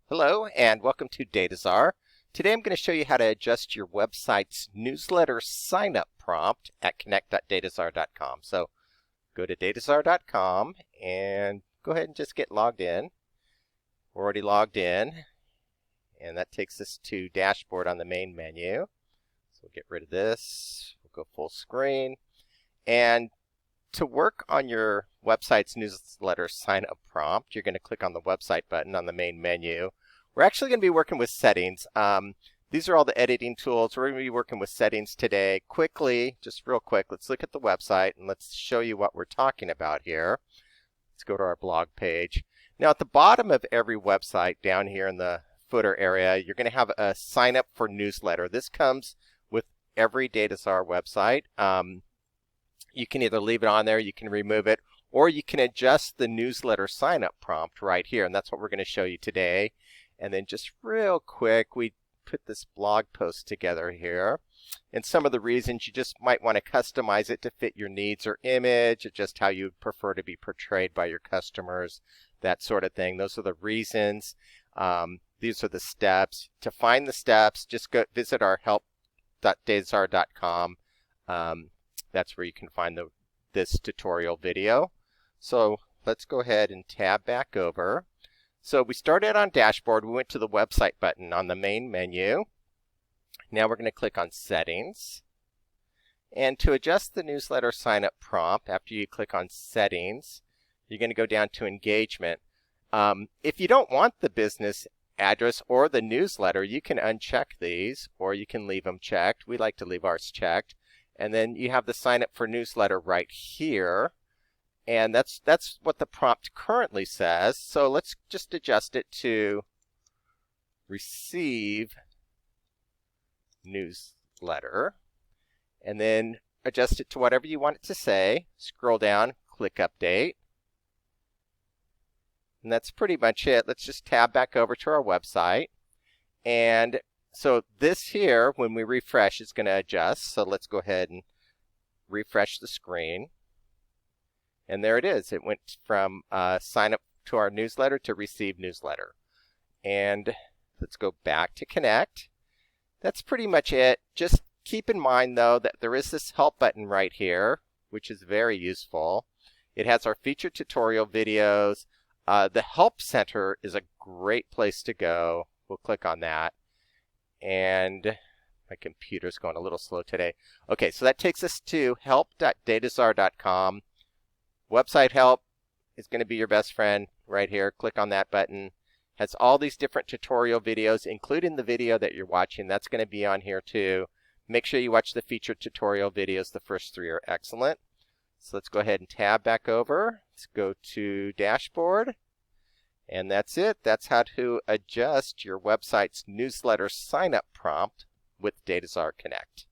Hello and welcome to DataZar. Today I'm going to show you how to adjust your website's newsletter sign-up prompt at connect.datazar.com. So go to datazar.com and go ahead and just get logged in. We're already logged in, and that takes us to dashboard on the main menu. So we'll get rid of this. We'll go full screen. And to work on your website's newsletter sign-up prompt, you're going to click on the website button on the main menu. We're actually going to be working with settings. These are all the editing tools. We're going to be working with settings today. Quickly, just real quick, let's look at the website and let's show you what we're talking about here. Let's go to our blog page. Now at the bottom of every website down here in the footer area, you're going to have a sign up for newsletter. This comes with every DataZar website. You can either leave it on there, you can remove it, or you can adjust the newsletter sign-up prompt right here, and that's what we're going to show you today. And then just real quick, we put this blog post together here. And some of the reasons, you just might want to customize it to fit your needs or image, or just how you prefer to be portrayed by your customers, that sort of thing. Those are the reasons. These are the steps. To find the steps, just go visit our help.datazar.com. That's where you can find this tutorial video. So let's go ahead and tab back over. So we started on dashboard. We went to the website button on the main menu. Now we're going to click on settings. And to adjust the newsletter sign up prompt, after you click on settings, you're going to go down to engagement. If you don't want the business address or the newsletter, you can uncheck these or you can leave them checked. We like to leave ours checked. And then you have the sign up for newsletter right here. And that's what the prompt currently says. So let's just adjust it to receive newsletter. And then adjust it to whatever you want it to say. Scroll down, click update. And that's pretty much it. Let's just tab back over to our website. And so this here, when we refresh, is going to adjust. So let's go ahead and refresh the screen. And there it is. It went from sign up to our newsletter to receive newsletter. And let's go back to Connect. That's pretty much it. Just keep in mind, though, that there is this help button right here, which is very useful. It has our featured tutorial videos. The Help Center is a great place to go. We'll click on that. And my computer's going a little slow today. Okay, so that takes us to help.datazar.com. Website help is going to be your best friend right here. Click on that button. Has all these different tutorial videos, including the video that you're watching. That's going to be on here too. Make sure you watch the featured tutorial videos. The first three are excellent. So let's go ahead and tab back over. Let's go to dashboard. And that's it. That's how to adjust your website's newsletter sign-up prompt with DataZar Connect.